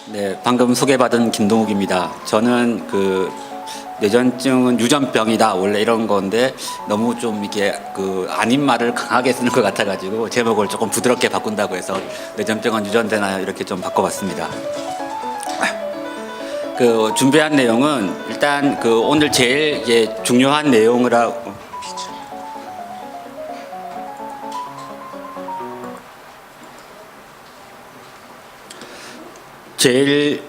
네, 방금 소개받은 김동욱입니다. 저는 뇌전증은 유전병이다 원래 이런 건데 너무 좀 이게 아닌 말을 강하게 쓰는 것 같아가지고 제목을 조금 부드럽게 바꾼다고 해서 뇌전증은 유전되나요 이렇게 좀 바꿔봤습니다. 준비한 내용은 일단 오늘 제일 중요한 내용을 하고 제일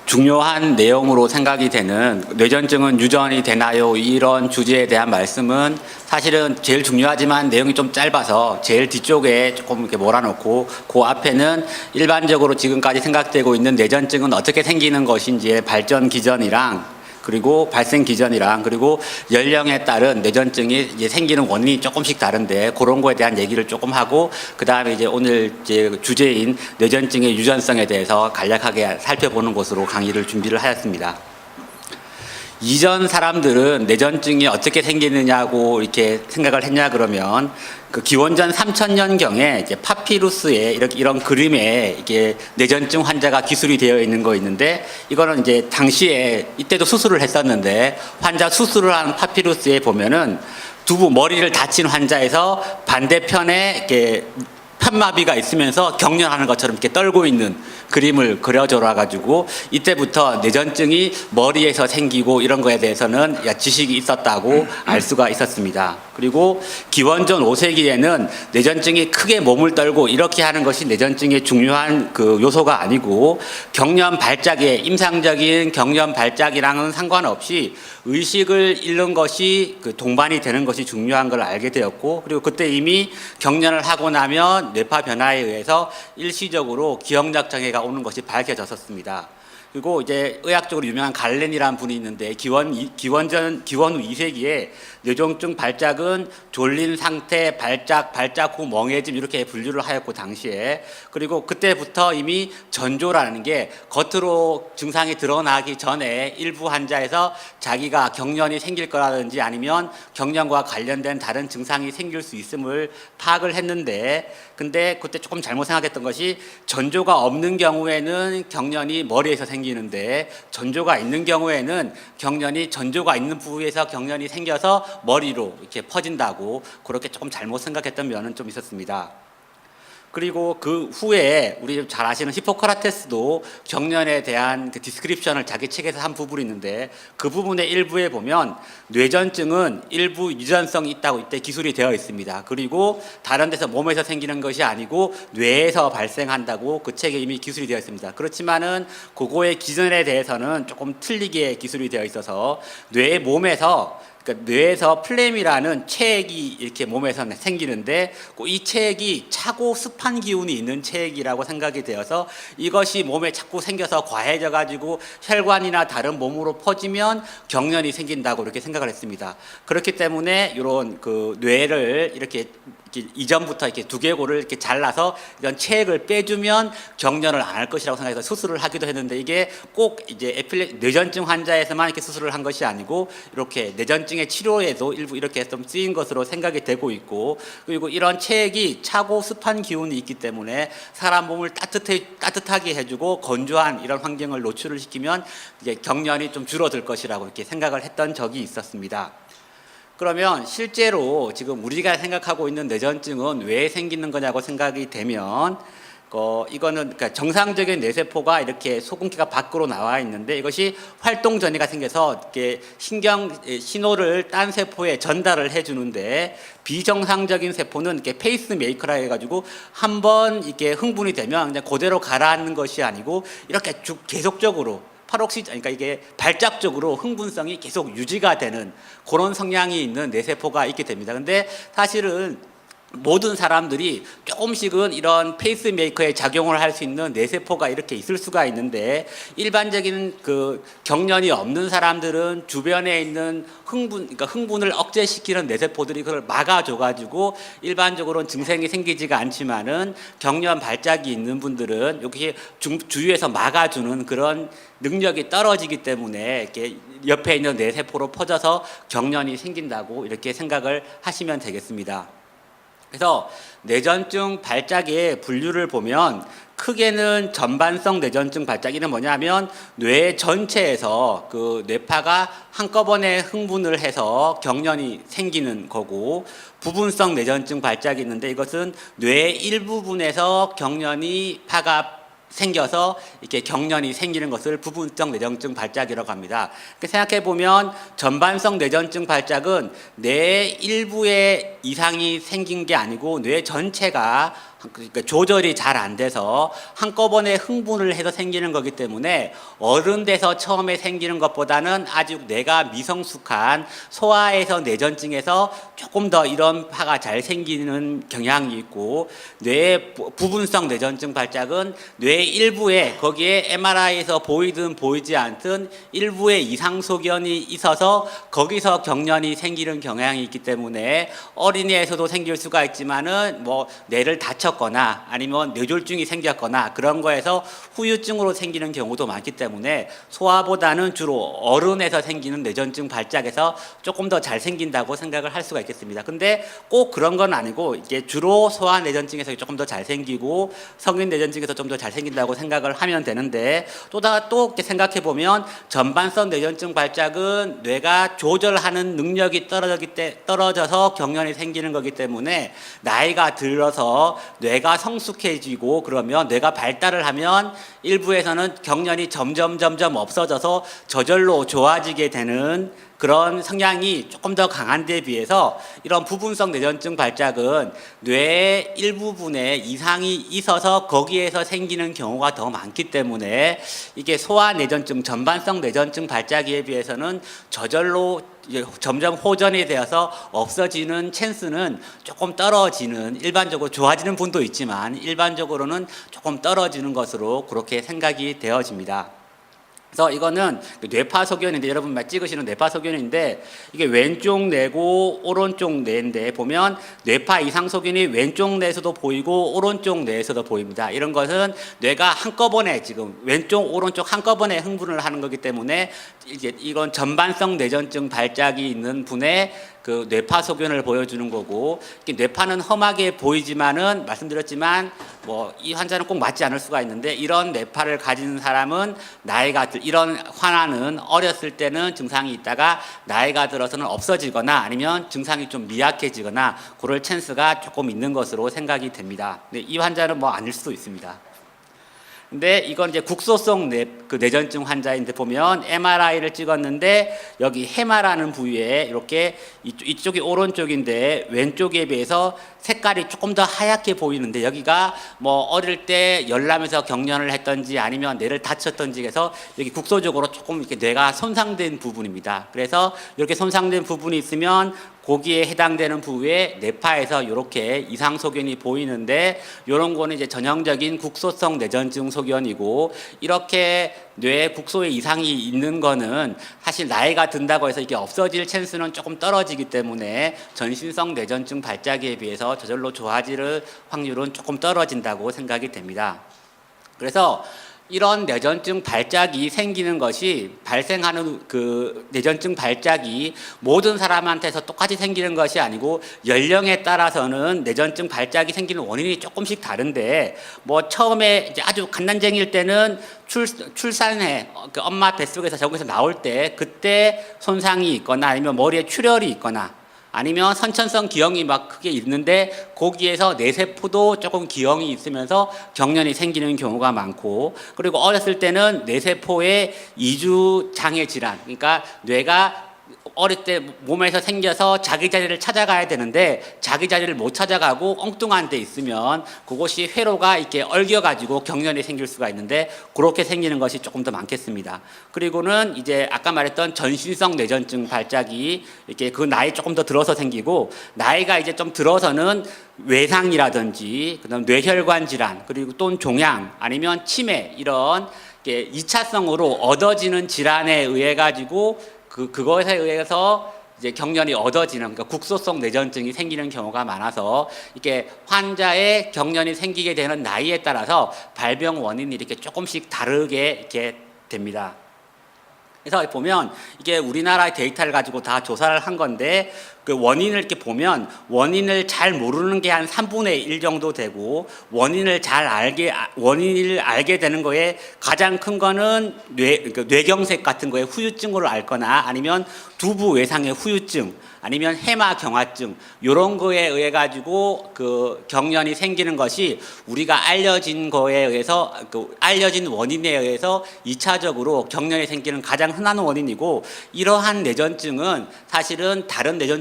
중요한 내용으로 생각이 되는 뇌전증은 유전이 되나요? 이런 주제에 대한 말씀은 사실은 제일 중요하지만 내용이 좀 짧아서 제일 뒤쪽에 조금 이렇게 몰아놓고 그 앞에는 일반적으로 지금까지 생각되고 있는 뇌전증은 어떻게 생기는 것인지의 발전 기전이랑 그리고 발생 기전이랑 그리고 연령에 따른 뇌전증이 이제 생기는 원인이 조금씩 다른데 그런 거에 대한 얘기를 조금 하고 그 다음에 이제 오늘 이제 주제인 뇌전증의 유전성에 대해서 간략하게 살펴보는 것으로 강의를 준비를 하였습니다. 이전 사람들은 뇌전증이 어떻게 생기느냐고 이렇게 생각을 했냐 그러면 기원전 3000년경에 이제 파피루스에 이런 그림에 이게 뇌전증 환자가 기술이 되어 있는 거 있는데 이거는 이제 당시에 이때도 수술을 했었는데 환자 수술을 한 파피루스에 보면은 두부 머리를 다친 환자에서 반대편에 이렇게 편마비가 있으면서 경련하는 것처럼 이렇게 떨고 있는 그림을 그려줘라 가지고 이때부터 뇌전증이 머리에서 생기고 이런 거에 대해서는 지식이 있었다고 알 수가 있었습니다. 그리고 기원전 5세기에는 뇌전증이 크게 몸을 떨고 이렇게 하는 것이 뇌전증의 중요한 요소가 아니고 경련 발작에 임상적인 경련 발작이랑은 상관없이 의식을 잃는 것이 동반이 되는 것이 중요한 걸 알게 되었고 그리고 그때 이미 경련을 하고 나면 뇌파 변화에 의해서 일시적으로 기억력 장애가 오는 것이 밝혀졌었습니다. 그리고 이제 의학적으로 유명한 갈렌이라는 분이 있는데 기원 후 2세기에 뇌전증 발작은 졸린 상태, 발작 후 멍해짐 이렇게 분류를 하였고 당시에 그리고 그때부터 이미 전조라는 게 겉으로 증상이 드러나기 전에 일부 환자에서 자기가 경련이 생길 거라든지 아니면 경련과 관련된 다른 증상이 생길 수 있음을 파악을 했는데 근데 그때 조금 잘못 생각했던 것이 전조가 없는 경우에는 경련이 머리에서 생기는데 전조가 있는 경우에는 경련이 전조가 있는 부위에서 경련이 생겨서 머리로 이렇게 퍼진다고 그렇게 조금 잘못 생각했던 면은 좀 있었습니다. 그리고 그 후에 우리 잘 아시는 히포크라테스도 경련에 대한 디스크립션을 자기 책에서 한 부분이 있는데 그 부분의 일부에 보면 뇌전증은 일부 유전성이 있다고 이때 기술이 되어 있습니다. 그리고 다른 데서 몸에서 생기는 것이 아니고 뇌에서 발생한다고 그 책에 이미 기술이 되어 있습니다. 그렇지만은 그거의 기전에 대해서는 조금 틀리게 기술이 되어 있어서 뇌에서 플렘이라는 체액이 이렇게 몸에서 생기는데 이 체액이 차고 습한 기운이 있는 체액이라고 생각이 되어서 이것이 몸에 자꾸 생겨서 과해져 가지고 혈관이나 다른 몸으로 퍼지면 경련이 생긴다고 이렇게 생각을 했습니다. 그렇기 때문에 이런 뇌를 이렇게 이전부터 이렇게 두개골을 이렇게 잘라서 이런 체액을 빼주면 경련을 안 할 것이라고 생각해서 수술을 하기도 했는데 이게 꼭 이제 뇌전증 환자에서만 이렇게 수술을 한 것이 아니고 이렇게 뇌전증의 치료에도 일부 이렇게 좀 쓰인 것으로 생각이 되고 있고 그리고 이런 체액이 차고 습한 기운이 있기 때문에 사람 몸을 따뜻하게 해주고 건조한 이런 환경을 노출을 시키면 이제 경련이 좀 줄어들 것이라고 이렇게 생각을 했던 적이 있었습니다. 그러면 실제로 지금 우리가 생각하고 있는 뇌전증은 왜 생기는 거냐고 생각이 되면 이거는 그러니까 정상적인 뇌세포가 이렇게 소금기가 밖으로 나와 있는데 이것이 활동 전이가 생겨서 이렇게 신호를 딴 세포에 전달을 해주는데 비정상적인 세포는 이렇게 페이스메이커라 해가지고 한번 이렇게 흥분이 되면 그냥 그대로 가라앉는 것이 아니고 이렇게 계속적으로 그러니까 이게 발작적으로 흥분성이 계속 유지가 되는 그런 성향이 있는 뇌세포가 있게 됩니다. 근데 사실은 모든 사람들이 조금씩은 이런 페이스메이커의 작용을 할 수 있는 뇌세포가 이렇게 있을 수가 있는데 일반적인 경련이 없는 사람들은 주변에 있는 그러니까 흥분을 억제시키는 뇌세포들이 그걸 막아줘가지고 일반적으로는 증상이 생기지가 않지만은 경련 발작이 있는 분들은 여기 주위에서 막아주는 그런 능력이 떨어지기 때문에 이렇게 옆에 있는 뇌세포로 퍼져서 경련이 생긴다고 이렇게 생각을 하시면 되겠습니다. 그래서 뇌전증 발작의 분류를 보면 크게는 전반성 뇌전증 발작이는 뭐냐면 뇌 전체에서 그 뇌파가 한꺼번에 흥분을 해서 경련이 생기는 거고, 부분성 뇌전증 발작이 있는데 이것은 뇌 일부분에서 경련이 파가 생겨서 이렇게 경련이 생기는 것을 부분성 뇌전증 발작이라고 합니다. 생각해 보면 전반성 뇌전증 발작은 뇌 일부에 이상이 생긴 게 아니고 뇌 전체가 그러니까 조절이 잘 안 돼서 한꺼번에 흥분을 해서 생기는 거기 때문에 어른 돼서 처음에 생기는 것보다는 아주 뇌가 미성숙한 소아에서 뇌전증에서 조금 더 이런 파가 잘 생기는 경향이 있고, 뇌 부분성 뇌전증 발작은 뇌 일부에 거기에 MRI에서 보이든 보이지 않든 일부에 이상 소견이 있어서 거기서 경련이 생기는 경향이 있기 때문에 어린이에서도 생길 수가 있지만은 뭐 뇌를 다쳤거나 아니면 뇌졸중이 생겼거나 그런 거에서 후유증으로 생기는 경우도 많기 때문에 소아보다는 주로 어른에서 생기는 뇌전증 발작에서 조금 더 잘 생긴다고 생각을 할 수가 있겠습니다. 근데 꼭 그런 건 아니고 이게 주로 소아 뇌전증에서 조금 더 잘 생기고 성인 뇌전증에서 좀 더 잘 생긴다고 생각을 하면 되는데, 또 이렇게 생각해 보면 전반성 뇌전증 발작은 뇌가 조절하는 능력이 떨어져서 경련이 생기는 거기 때문에 나이가 들어서 뇌가 성숙해지고 그러면 뇌가 발달을 하면 일부에서는 경련이 점점 없어져서 저절로 좋아지게 되는 그런 성향이 조금 더 강한 데 비해서 이런 부분성 뇌전증 발작은 뇌 일부분에 이상이 있어서 거기에서 생기는 경우가 더 많기 때문에 이게 소아 뇌전증, 전반성 뇌전증 발작에 비해서는 저절로 점점 호전이 되어서 없어지는 찬스는 조금 떨어지는, 일반적으로 좋아지는 분도 있지만 일반적으로는 조금 떨어지는 것으로 그렇게 생각이 되어집니다. 그래서 이거는 뇌파 소견인데, 여러분 찍으시는 뇌파 소견인데 이게 왼쪽 뇌고 오른쪽 뇌인데 보면 뇌파 이상 소견이 왼쪽 뇌에서도 보이고 오른쪽 뇌에서도 보입니다. 이런 것은 뇌가 한꺼번에 지금 왼쪽 오른쪽 한꺼번에 흥분을 하는 거기 때문에 이건 전반성 뇌전증 발작이 있는 분의 그 뇌파 소견을 보여주는 거고, 뇌파는 험하게 보이지만은 말씀드렸지만 뭐 이 환자는 꼭 맞지 않을 수가 있는데, 이런 뇌파를 가진 사람은 이런 환아는 어렸을 때는 증상이 있다가 나이가 들어서는 없어지거나 아니면 증상이 좀 미약해지거나 그럴 찬스가 조금 있는 것으로 생각이 됩니다. 근데 이 환자는 뭐 아닐 수도 있습니다. 근데 이건 이제 국소성 뇌전증 환자인데 보면 MRI를 찍었는데 여기 해마라는 부위에 이렇게 이쪽이 오른쪽인데 왼쪽에 비해서 색깔이 조금 더 하얗게 보이는데, 여기가 뭐 어릴 때 열나면서 경련을 했던지 아니면 뇌를 다쳤던지 해서 여기 국소적으로 조금 이렇게 뇌가 손상된 부분입니다. 그래서 이렇게 손상된 부분이 있으면 거기에 해당되는 부위에 뇌파에서 이렇게 이상 소견이 보이는데, 이런 거는 이제 전형적인 국소성 뇌전증 소견이고, 이렇게 뇌 국소에 이상이 있는 거는 사실 나이가 든다고 해서 이게 없어질 찬스는 조금 떨어지기 때문에 전신성 뇌전증 발작에 비해서 저절로 좋아질 확률은 조금 떨어진다고 생각이 됩니다. 그래서 이런 뇌전증 발작이 생기는 것이, 발생하는 그 뇌전증 발작이 모든 사람한테서 똑같이 생기는 것이 아니고 연령에 따라서는 뇌전증 발작이 생기는 원인이 조금씩 다른데, 뭐 처음에 이제 아주 갓난쟁이일 때는 출산해 그 엄마 뱃속에서 저기서 나올 때 그때 손상이 있거나 아니면 머리에 출혈이 있거나 아니면 선천성 기형이 막 크게 있는데 거기에서 뇌세포도 조금 기형이 있으면서 경련이 생기는 경우가 많고, 그리고 어렸을 때는 뇌세포의 이주 장애 질환, 그러니까 뇌가 어릴 때 몸에서 생겨서 자기 자리를 찾아가야 되는데 자기 자리를 못 찾아가고 엉뚱한 데 있으면 그곳이 회로가 이렇게 얽혀가지고 경련이 생길 수가 있는데, 그렇게 생기는 것이 조금 더 많겠습니다. 그리고는 이제 아까 말했던 전신성 뇌전증 발작이 이렇게 그 나이 조금 더 들어서 생기고, 나이가 이제 좀 들어서는 외상이라든지 그다음 뇌혈관 질환, 그리고 또는 종양 아니면 치매, 이런 2차성으로 얻어지는 질환에 의해 가지고 그것에 의해서 이제 경련이 얻어지는, 그러니까 국소성 뇌전증이 생기는 경우가 많아서 이게 환자의 경련이 생기게 되는 나이에 따라서 발병 원인이 이렇게 조금씩 다르게 이렇게 됩니다. 그래서 보면 이게 우리나라의 데이터를 가지고 다 조사를 한 건데, 그 원인을 이렇게 보면 원인을 잘 모르는 게 한 3분의 1 정도 되고 원인을 알게 되는 거에 가장 큰 거는 그러니까 뇌경색 같은 거에 후유증으로 앓거나 아니면 두부 외상의 후유증 아니면 해마경화증 이런 거에 의해 가지고 그 경련이 생기는 것이 우리가 알려진 거에 의해서 알려진 원인에 의해서 2차적으로 경련이 생기는 가장 흔한 원인이고 이러한 뇌전증은 사실은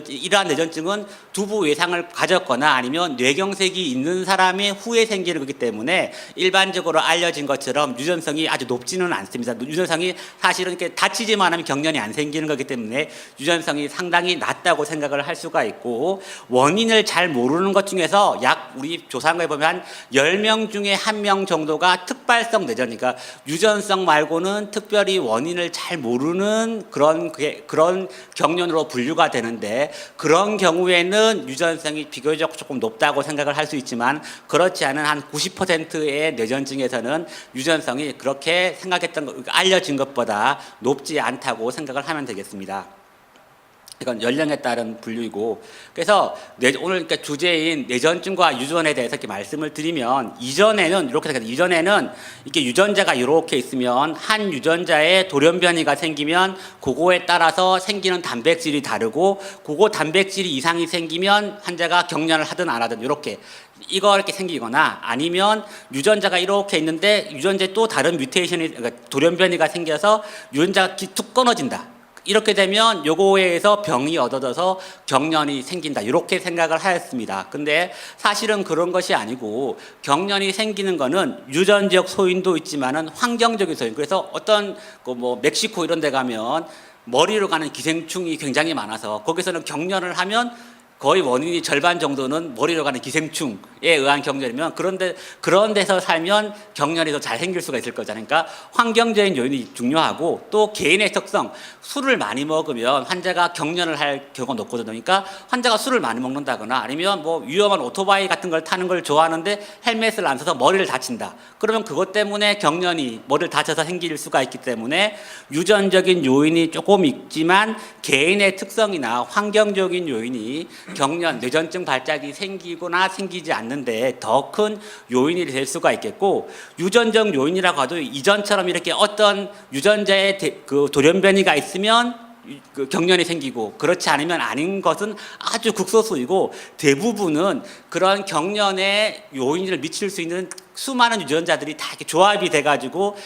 이러한 뇌전증은 두부 외상을 가졌거나 아니면 뇌경색이 있는 사람의 후에 생기는 거기 때문에 일반적으로 알려진 것처럼 유전성이 아주 높지는 않습니다. 유전성이 사실은 이렇게 다치지만 하면 경련이 안 생기는 거기 때문에 유전성이 상당히 낮다고 생각을 할 수가 있고 원인을 잘 모르는 것 중에서 우리 조사한 거에 보면 한 10명 중에 1명 정도가 특발성 뇌전이니까 유전성 말고는 특별히 원인을 잘 모르는 그런 경련으로 분류가 되는데 그런 경우에는 유전성이 비교적 조금 높다고 생각을 할 수 있지만 그렇지 않은 한 90%의 뇌전증에서는 유전성이 그렇게 알려진 것보다 높지 않다고 생각을 하면 되겠습니다. 이건 연령에 따른 분류이고 그래서 오늘 그러니까 주제인 뇌전증과 유전에 대해서 이렇게 말씀을 드리면 이전에는 이렇게 유전자가 이렇게 있으면 한 유전자에 돌연변이가 생기면 그거에 따라서 생기는 단백질이 다르고 그거 단백질이 이상이 생기면 환자가 경련을 하든 안 하든 이렇게 생기거나 아니면 유전자가 이렇게 있는데 유전자에 또 다른 그러니까 돌연변이가 생겨서 유전자가 툭 끊어진다. 이렇게 되면 요거에 의해서 병이 얻어져서 경련이 생긴다. 이렇게 생각을 하였습니다. 근데 사실은 그런 것이 아니고 경련이 생기는 거는 유전적 소인도 있지만은 환경적인 소인. 그래서 어떤 멕시코 이런 데 가면 머리로 가는 기생충이 굉장히 많아서 거기서는 경련을 하면 거의 원인이 절반 정도는 머리로 가는 기생충에 의한 경련이면 그런 데서 살면 경련이 더 잘 생길 수가 있을 거잖아요. 그러니까 환경적인 요인이 중요하고 또 개인의 특성, 술을 많이 먹으면 환자가 경련을 할 경우가 높거든요. 그러니까 환자가 술을 많이 먹는다거나 아니면 위험한 오토바이 같은 걸 타는 걸 좋아하는데 헬멧을 안 써서 머리를 다친다. 그러면 그것 때문에 경련이 머리를 다쳐서 생길 수가 있기 때문에 유전적인 요인이 조금 있지만 개인의 특성이나 환경적인 요인이 경련, 뇌전증 발작이 생기거나 생기지 않는데 더 큰 요인이 될 수가 있겠고 유전적 요인이라고 해도 이전처럼 이렇게 어떤 유전자의 돌연변이가 있으면 경련이 생기고 그렇지 않으면 아닌 것은 아주 극소수이고 대부분은 그런 경련의 요인을 미칠 수 있는 수많은 유전자들이 다 이렇게 조합이 돼가지고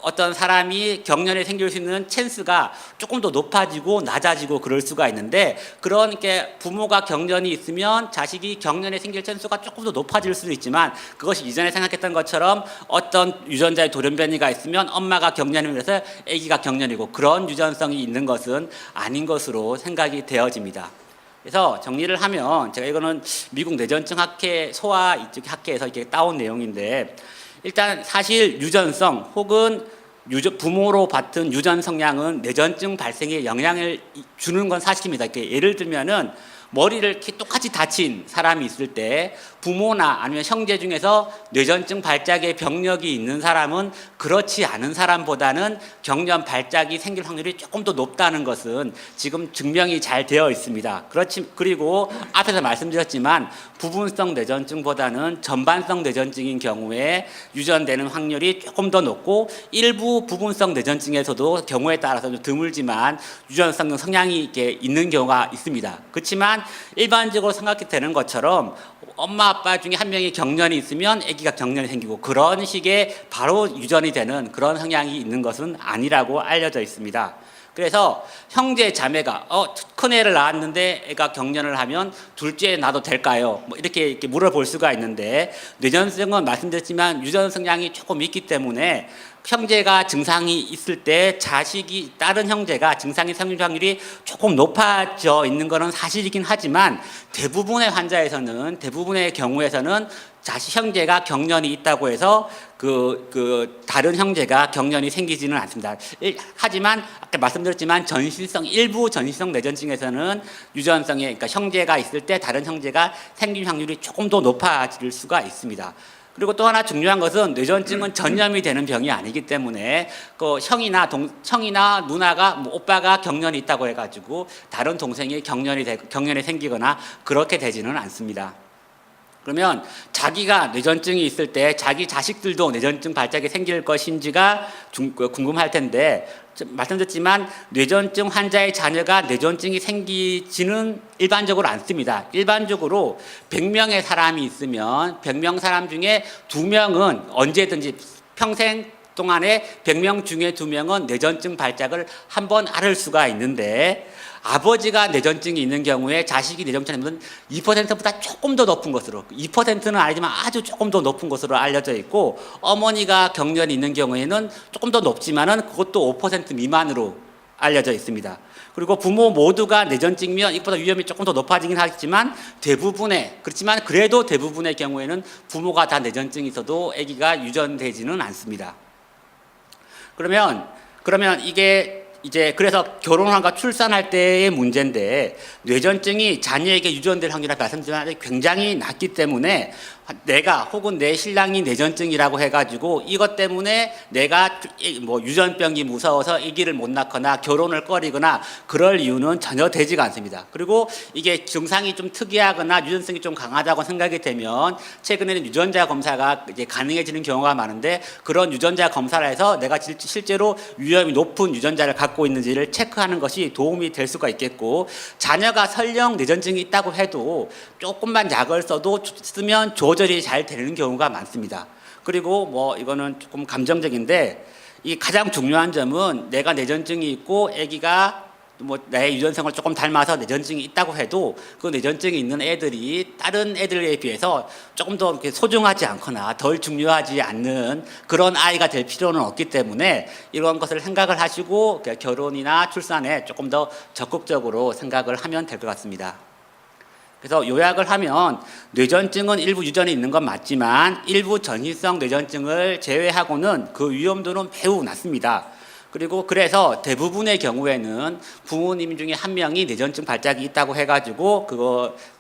어떤 사람이 경련이 생길 수 있는 찬스가 조금 더 높아지고 낮아지고 그럴 수가 있는데 그러니까 부모가 경련이 있으면 자식이 경련이 생길 찬스가 조금 더 높아질 수도 있지만 그것이 이전에 생각했던 것처럼 어떤 유전자의 돌연변이가 있으면 엄마가 경련이 돼서 아기가 경련이고 그런 유전성이 있는 것은 아닌 것으로 생각이 되어집니다. 그래서 정리를 하면 제가 이거는 미국 뇌전증 학회 소아 이쪽 학회에서 이렇게 따온 내용인데 일단 사실 유전성 혹은 부모로 받은 유전 성향은 뇌전증 발생에 영향을 주는 건 사실입니다. 이렇게 예를 들면은 머리를 이렇게 똑같이 다친 사람이 있을 때 부모나 아니면 형제 중에서 뇌전증 발작의 병력이 있는 사람은 그렇지 않은 사람보다는 경련 발작이 생길 확률이 조금 더 높다는 것은 지금 증명이 잘 되어 있습니다. 그리고 앞에서 말씀드렸지만 부분성 뇌전증보다는 전반성 뇌전증인 경우에 유전되는 확률이 조금 더 높고 일부 부분성 뇌전증에서도 경우에 따라서 좀 드물지만 유전성 성향이 이렇게 있는 경우가 있습니다. 그렇지만 일반적으로 생각이 되는 것처럼 엄마 아빠 중에 한 명이 경련이 있으면 아기가 경련이 생기고 그런 식의 바로 유전이 되는 그런 성향이 있는 것은 아니라고 알려져 있습니다. 그래서 형제 자매가 큰 애를 낳았는데 애가 경련을 하면 둘째 낳아도 될까요? 이렇게 물어볼 수가 있는데 뇌전증은 말씀드렸지만 유전 성향이 조금 있기 때문에 형제가 증상이 있을 때 다른 형제가 증상이 생길 확률이 조금 높아져 있는 것은 사실이긴 하지만 대부분의 경우에서는 형제가 경련이 있다고 해서 다른 형제가 경련이 생기지는 않습니다. 하지만 아까 말씀드렸지만 일부 전신성 뇌전증에서는 유전성에 그러니까 형제가 있을 때 다른 형제가 생길 확률이 조금 더 높아질 수가 있습니다. 그리고 또 하나 중요한 것은 뇌전증은 전염이 되는 병이 아니기 때문에 그 형이나 누나가 뭐 오빠가 경련이 있다고 해가지고 다른 동생이 경련이 생기거나 그렇게 되지는 않습니다. 그러면 자기가 뇌전증이 있을 때 자기 자식들도 뇌전증 발작이 생길 것인지가 궁금할 텐데, 말씀드렸지만 뇌전증 환자의 자녀가 뇌전증이 생기지는 일반적으로 않습니다. 일반적으로 100명의 사람이 있으면 100명 사람 중에 2명은 언제든지 평생 동안에 100명 중에 2명은 뇌전증 발작을 한번 앓을 수가 있는데, 아버지가 뇌전증이 있는 경우에 자식이 뇌전증이 있는 2%보다 조금 더 높은 것으로, 2%는 아니지만 아주 조금 더 높은 것으로 알려져 있고, 어머니가 경련이 있는 경우에는 조금 더 높지만은 그것도 5% 미만으로 알려져 있습니다. 그리고 부모 모두가 뇌전증이면 이것보다 위험이 조금 더 높아지긴 하겠지만 그렇지만 그래도 대부분의 경우에는 부모가 다 뇌전증이 있어도 아기가 유전되지는 않습니다. 그러면 이게 이제 그래서 결혼과 출산할 때의 문제인데, 뇌전증이 자녀에게 유전될 확률이 말씀드린 굉장히 낮기 때문에 내가 혹은 내 신랑이 뇌전증이라고 해가지고 이것 때문에 내가 뭐 유전병이 무서워서 아기를 못 낳거나 결혼을 꺼리거나 그럴 이유는 전혀 되지가 않습니다. 그리고 이게 증상이 좀 특이하거나 유전성이 좀 강하다고 생각이 되면 최근에는 유전자 검사가 이제 가능해지는 경우가 많은데, 그런 유전자 검사를 해서 내가 실제로 위험이 높은 유전자를 갖고 있는지를 체크하는 것이 도움이 될 수가 있겠고, 자녀가 설령 뇌전증이 있다고 해도 조금만 약을 쓰면 조절이 잘 되는 경우가 많습니다. 그리고 뭐 이거는 조금 감정적인데, 이 가장 중요한 점은 내가 뇌전증이 있고 아기가 뭐 나의 유전성을 조금 닮아서 뇌전증이 있다고 해도 그 뇌전증이 있는 애들이 다른 애들에 비해서 조금 더 이렇게 소중하지 않거나 덜 중요하지 않는 그런 아이가 될 필요는 없기 때문에 이런 것을 생각을 하시고 결혼이나 출산에 조금 더 적극적으로 생각을 하면 될 것 같습니다. 그래서 요약을 하면 뇌전증은 일부 유전이 있는 건 맞지만 일부 전이성 뇌전증을 제외하고는 그 위험도는 매우 낮습니다. 그래서 대부분의 경우에는 부모님 중에 한 명이 뇌전증 발작이 있다고 해가지고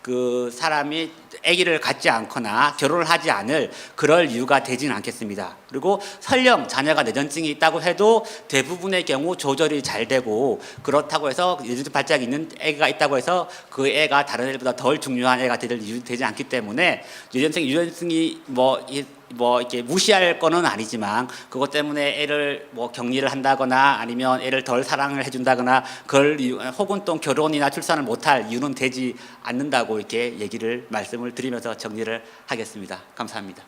그 사람이 아기를 갖지 않거나 결혼을 하지 않을 그럴 이유가 되지는 않겠습니다. 그리고 설령 자녀가 뇌전증이 있다고 해도 대부분의 경우 조절이 잘 되고, 그렇다고 해서 뇌전증 발작이 있는 애가 있다고 해서 그 애가 다른 애보다 덜 중요한 애가 되지 않기 때문에 유전성이 뭐 이렇게 무시할 거는 아니지만 그것 때문에 애를 뭐 격리를 한다거나 아니면 애를 덜 사랑을 해준다거나 혹은 또 결혼이나 출산을 못할 이유는 되지 않는다고 이렇게 말씀을 드리면서 정리를 하겠습니다. 감사합니다.